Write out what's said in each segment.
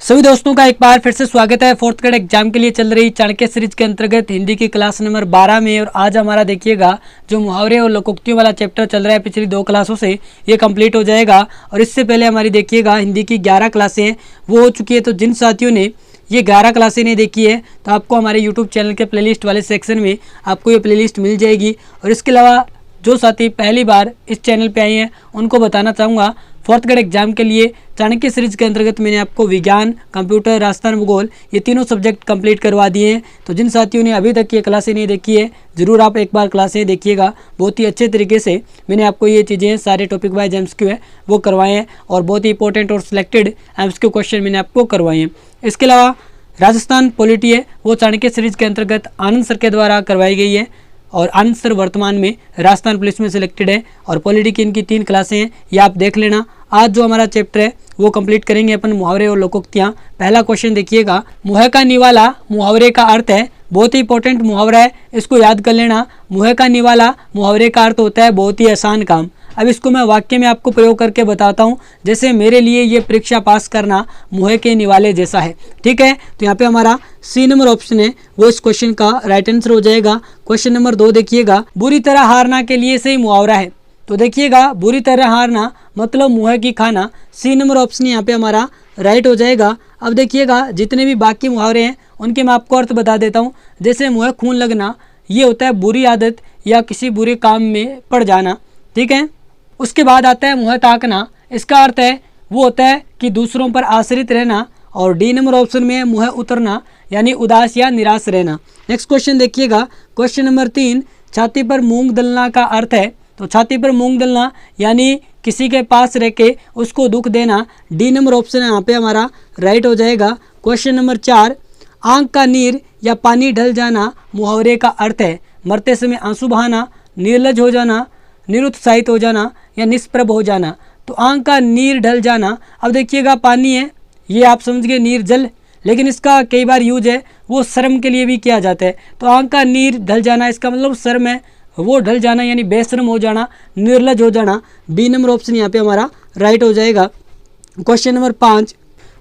सभी दोस्तों का एक बार फिर से स्वागत है। फोर्थ ग्रेड एग्जाम के लिए चल रही चाणक्य सीरीज के अंतर्गत हिंदी की क्लास नंबर 12 में। और आज हमारा देखिएगा जो मुहावरे और लोकोक्तियों वाला चैप्टर चल रहा है पिछली 2 क्लासों से, ये कंप्लीट हो जाएगा। और इससे पहले हमारी देखिएगा हिंदी की 11 क्लासें हैं वो हो चुकी है। तो जिन साथियों ने ये 11 क्लासें नहीं देखी है तो आपको हमारे यूट्यूब चैनल के प्लेलिस्ट वाले सेक्शन में आपको ये प्लेलिस्ट मिल जाएगी। और इसके अलावा जो साथी पहली बार इस चैनल पे आए हैं उनको बताना चाहूँगा, फोर्थ ग्रेड एग्जाम के लिए चाणक्य सीरीज के अंतर्गत मैंने आपको विज्ञान, कंप्यूटर, राजस्थान, भूगोल ये तीनों सब्जेक्ट कंप्लीट करवा दिए हैं। तो जिन साथियों ने अभी तक ये क्लासें नहीं देखी है ज़रूर आप एक बार क्लासें देखिएगा। बहुत ही अच्छे तरीके से मैंने आपको ये चीज़ें सारे टॉपिक वाइज एमसीक्यू है वो करवाए हैं और बहुत ही इंपॉर्टेंट और सिलेक्टेड एमसीक्यू क्वेश्चन मैंने आपको करवाए हैं। इसके अलावा राजस्थान पॉलिटी है वो चाणक्य सीरीज के अंतर्गत आनंद सर के द्वारा करवाई गई है और आनंद सर वर्तमान में राजस्थान पुलिस में सिलेक्टेड है। और पॉलिटी की इनकी 3 क्लासें हैं, ये आप देख लेना। आज जो हमारा चैप्टर है वो कंप्लीट करेंगे अपन मुहावरे और लोकोक्तियाँ। पहला क्वेश्चन देखिएगा, मुँह का निवाला मुहावरे का अर्थ है। बहुत ही इंपॉर्टेंट मुहावरा है, इसको याद कर लेना। मुँह का निवाला मुहावरे का अर्थ होता है बहुत ही आसान काम। अब इसको मैं वाक्य में आपको प्रयोग करके बताता हूँ। जैसे मेरे लिए ये परीक्षा पास करना मुँह के निवाले जैसा है। ठीक है, तो यहाँ पे हमारा सी नंबर ऑप्शन है वो इस क्वेश्चन का राइट आंसर हो जाएगा। क्वेश्चन नंबर 2 देखिएगा, बुरी तरह हारना के लिए सही मुहावरा है। तो देखिएगा बुरी तरह हारना मतलब मुँह की खाना, सी नंबर ऑप्शन यहाँ पे हमारा राइट हो जाएगा। अब देखिएगा जितने भी बाकी मुहावरे हैं उनके मैं आपको अर्थ बता देता हूँ। जैसे मुँह खून लगना ये होता है बुरी आदत या किसी बुरे काम में पड़ जाना। ठीक है, उसके बाद आता है मुँह ताकना, इसका अर्थ है वो होता है कि दूसरों पर आश्रित रहना। और डी नंबर ऑप्शन में है मुँह उतरना यानी उदास या निराश रहना। नेक्स्ट क्वेश्चन देखिएगा, क्वेश्चन नंबर 3, छाती पर मूंग दलना का अर्थ है। तो छाती पर मूंग दलना यानी किसी के पास रह के उसको दुख देना। डी नंबर ऑप्शन है यहाँ पे हमारा राइट हो जाएगा। क्वेश्चन नंबर 4, आँख का नीर या पानी ढल जाना मुहावरे का अर्थ है। मरते समय आंसू बहाना, निर्लज हो जाना, निरुत्साहित हो जाना या निष्प्रभ हो जाना। तो आँख का नीर ढल जाना, अब देखिएगा पानी है ये आप समझ गए नीर जल, लेकिन इसका कई बार यूज है वो शर्म के लिए भी किया जाता है। तो आँख का नीर ढल जाना इसका मतलब शर्म है वो ढल जाना यानी बेशर्म हो जाना, निर्लज हो जाना। बी नंबर ऑप्शन यहाँ पे हमारा राइट हो जाएगा। क्वेश्चन नंबर 5,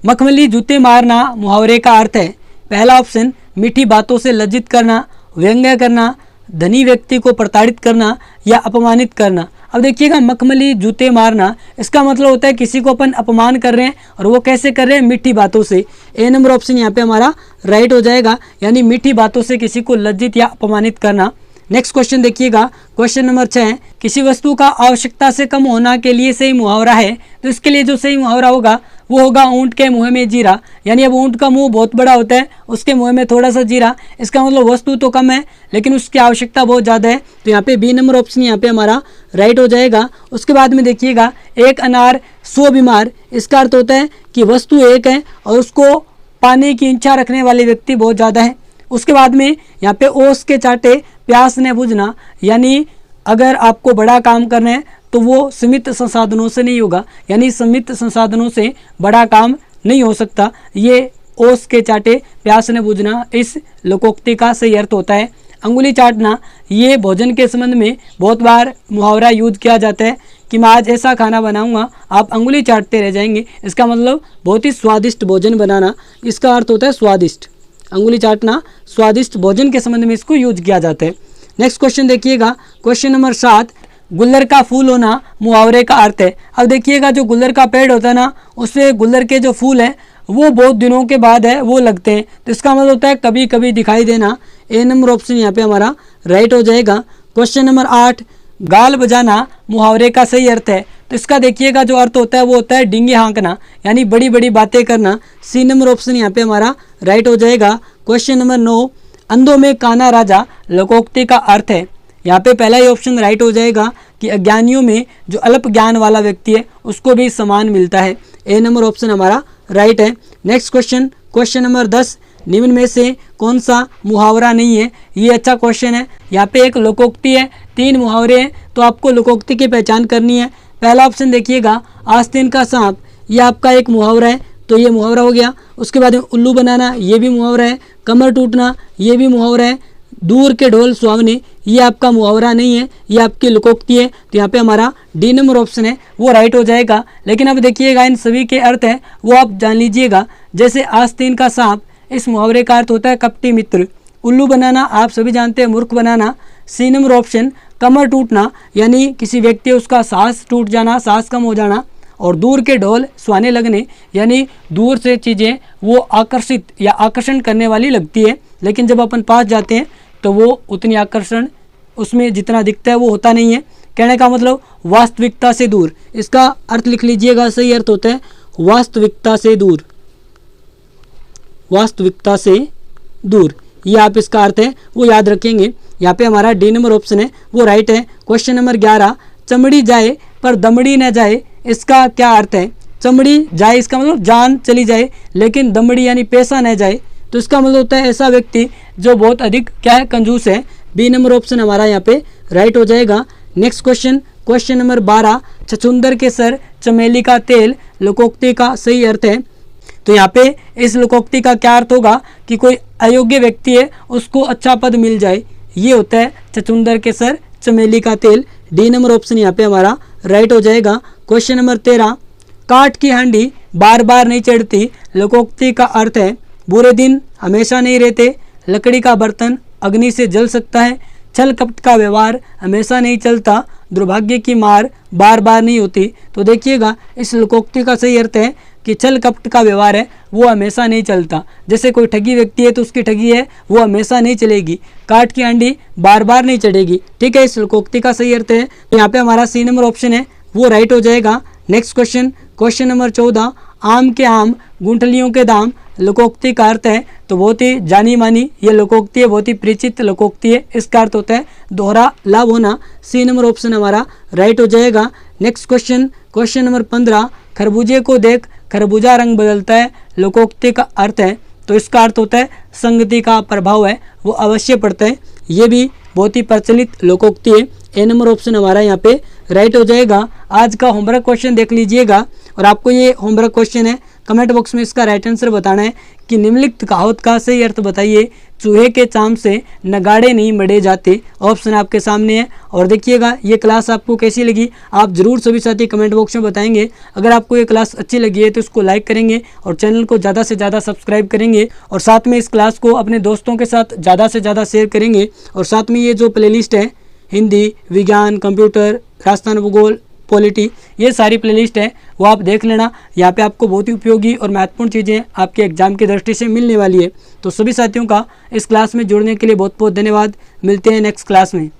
मखमली जूते मारना मुहावरे का अर्थ है। पहला ऑप्शन मीठी बातों से लज्जित करना, व्यंग्य करना, धनी व्यक्ति को प्रताड़ित करना या अपमानित करना। अब देखिएगा मखमली जूते मारना इसका मतलब होता है किसी को अपन अपमान कर रहे हैं और वो कैसे कर रहे हैं, मीठी बातों से। ए नंबर ऑप्शन यहाँ पे हमारा राइट हो जाएगा यानी मीठी बातों से किसी को लज्जित या अपमानित करना। नेक्स्ट क्वेश्चन देखिएगा, क्वेश्चन नंबर 6, किसी वस्तु का आवश्यकता से कम होना के लिए सही मुहावरा है। तो इसके लिए जो सही मुहावरा होगा वो होगा ऊँट के मुँह में जीरा। यानी अब ऊँट का मुंह बहुत बड़ा होता है, उसके मुँह में थोड़ा सा जीरा, इसका मतलब वस्तु तो कम है लेकिन उसकी आवश्यकता बहुत ज़्यादा है। तो यहाँ पे बी नंबर ऑप्शन यहाँ पे हमारा राइट हो जाएगा। उसके बाद में देखिएगा, एक अनार 100 बीमार, इसका अर्थ होता है कि वस्तु एक है और उसको पाने की इच्छा रखने वाले व्यक्ति बहुत ज़्यादा है। उसके बाद में यहाँ पे ओस के चाटे प्यास ने बुझना यानी अगर आपको बड़ा काम करना है तो वो सीमित संसाधनों से नहीं होगा, यानी सीमित संसाधनों से बड़ा काम नहीं हो सकता। ये ओस के चाटे प्यास ने बुझना इस लोकोक्ति का सही अर्थ होता है। अंगुली चाटना ये भोजन के संबंध में बहुत बार मुहावरा यूज किया जाता है कि मैं आज ऐसा खाना बनाऊंगा आप अंगुली चाटते रह जाएंगे। इसका मतलब बहुत ही स्वादिष्ट भोजन बनाना, इसका अर्थ होता है स्वादिष्ट। अंगुली चाटना स्वादिष्ट भोजन के संबंध में इसको यूज किया जाता है। नेक्स्ट क्वेश्चन देखिएगा, क्वेश्चन नंबर 7, गुल्लर का फूल होना मुहावरे का अर्थ है। अब देखिएगा जो गुल्लर का पेड़ होता है ना उससे गुल्लर के जो फूल हैं वो बहुत दिनों के बाद है वो लगते हैं, तो इसका मतलब होता है कभी कभी दिखाई देना। ए नंबर ऑप्शन यहाँ पे हमारा राइट हो जाएगा। क्वेश्चन नंबर 8, गाल बजाना मुहावरे का सही अर्थ है। तो इसका देखिएगा जो अर्थ होता है वो होता है डींगे हाँकना यानी बड़ी बड़ी बातें करना। सी नंबर ऑप्शन यहाँ पे हमारा राइट हो जाएगा। क्वेश्चन नंबर 9, अंधों में काना राजा लोकोक्ति का अर्थ है। यहाँ पे पहला ही ऑप्शन राइट हो जाएगा कि अज्ञानियों में जो अल्प ज्ञान वाला व्यक्ति है उसको भी सम्मान मिलता है। ए नंबर ऑप्शन हमारा राइट है। नेक्स्ट क्वेश्चन, क्वेश्चन नंबर 10, निम्न में से कौन सा मुहावरा नहीं है। ये अच्छा क्वेश्चन है। यहाँ पे एक लोकोक्ति है, 3 मुहावरे हैं, तो आपको लोकोक्ति की पहचान करनी है। पहला ऑप्शन देखिएगा, आस्तीन का सांप, ये आपका एक मुहावरा है तो ये मुहावरा हो गया। उसके बाद उल्लू बनाना ये भी मुहावरा है। कमर टूटना ये भी मुहावरा है। दूर के ढोल सुहावने ये आपका मुहावरा नहीं है, ये आपकी लोकोक्ति है। तो यहाँ पे हमारा डी नंबर ऑप्शन है वो राइट हो जाएगा। लेकिन अब देखिएगा इन सभी के अर्थ है वो आप जान लीजिएगा। जैसे आस्तीन का सांप, इस मुहावरे का अर्थ होता है कपटी मित्र। उल्लू बनाना आप सभी जानते हैं मूर्ख बनाना। सी नंबर ऑप्शन कमर टूटना, यानी किसी व्यक्ति उसका सांस टूट जाना, सांस कम हो जाना। और दूर के ढोल सुहाने लगने, यानी दूर से चीज़ें वो आकर्षित या आकर्षण करने वाली लगती है, लेकिन जब अपन पास जाते हैं तो वो उतनी आकर्षण उसमें जितना दिखता है वो होता नहीं है। कहने का मतलब वास्तविकता से दूर, इसका अर्थ लिख लीजिएगा, सही अर्थ होता है वास्तविकता से दूर। वास्तविकता से दूर, ये आप इसका अर्थ है वो याद रखेंगे। यहाँ पे हमारा डी नंबर ऑप्शन है वो राइट है। क्वेश्चन नंबर 11, चमड़ी जाए पर दमड़ी न जाए, इसका क्या अर्थ है? चमड़ी जाए इसका मतलब जान चली जाए, लेकिन दमड़ी यानी पैसा न जाए, तो इसका मतलब होता है ऐसा व्यक्ति जो बहुत अधिक क्या है, कंजूस है। बी नंबर ऑप्शन हमारा यहाँ पे राइट हो जाएगा। नेक्स्ट क्वेश्चन, क्वेश्चन नंबर 12, छछूंदर के सर चमेली का तेल, लोकोक्ति का सही अर्थ है। तो यहाँ पे इस लोकोक्ति का क्या अर्थ होगा कि कोई अयोग्य व्यक्ति है उसको अच्छा पद मिल जाए, ये होता है छछूंदर के सर चमेली का तेल। डी नंबर ऑप्शन यहाँ पे हमारा राइट हो जाएगा। क्वेश्चन नंबर 13, काठ की हांडी बार बार नहीं चढ़ती, लोकोक्ति का अर्थ है बुरे दिन हमेशा नहीं रहते, लकड़ी का बर्तन अग्नि से जल सकता है, छल कपट का व्यवहार हमेशा नहीं चलता, दुर्भाग्य की मार बार बार नहीं होती। तो देखिएगा इस लोकोक्ति का सही अर्थ है कि छल कपट का व्यवहार है वो हमेशा नहीं चलता। जैसे कोई ठगी व्यक्ति है तो उसकी ठगी है वो हमेशा नहीं चलेगी, काठ की हांडी बार बार नहीं चढ़ेगी। ठीक है, इस लोकोक्ति का सही अर्थ है। तो यहाँ पे हमारा सी नंबर ऑप्शन है वो राइट हो जाएगा। नेक्स्ट क्वेश्चन, क्वेश्चन नंबर 14, आम के आम गुंठलियों के दाम, लोकोक्ति का अर्थ है तो बहुत ही जानी मानी ये लोकोक्ति है, बहुत ही परिचित लोकोक्ति है। इसका अर्थ होता है दोहरा लाभ होना। सी नंबर ऑप्शन हमारा राइट हो जाएगा। नेक्स्ट क्वेश्चन, क्वेश्चन नंबर 15, खरबूजे को देख खरबूजा रंग बदलता है, लोकोक्ति का अर्थ है तो इसका अर्थ होता है संगति का प्रभाव है वो अवश्य पड़ता है। ये भी बहुत ही प्रचलित लोकोक्ति है। ए नंबर ऑप्शन हमारा यहाँ पे राइट हो जाएगा। आज का होमवर्क क्वेश्चन देख लीजिएगा और आपको ये होमवर्क क्वेश्चन है, कमेंट बॉक्स में इसका राइट आंसर बताना है कि निम्नलिखित कहावत का सही अर्थ बताइए। चूहे के चाम से नगाड़े नहीं मढ़े जाते, ऑप्शन आपके सामने है। और देखिएगा ये क्लास आपको कैसी लगी आप जरूर सभी साथी कमेंट बॉक्स में बताएंगे। अगर आपको ये क्लास अच्छी लगी है तो इसको लाइक करेंगे और चैनल को ज़्यादा से ज़्यादा सब्सक्राइब करेंगे और साथ में इस क्लास को अपने दोस्तों के साथ ज़्यादा से ज़्यादा शेयर करेंगे। और साथ में ये जो प्लेलिस्ट है हिंदी, विज्ञान, कंप्यूटर, राजस्थान भूगोल, पॉलिटी, ये सारी प्लेलिस्ट है वो आप देख लेना। यहाँ पे आपको बहुत ही उपयोगी और महत्वपूर्ण चीज़ें आपके एग्जाम की दृष्टि से मिलने वाली है। तो सभी साथियों का इस क्लास में जुड़ने के लिए बहुत बहुत धन्यवाद। मिलते हैं नेक्स्ट क्लास में।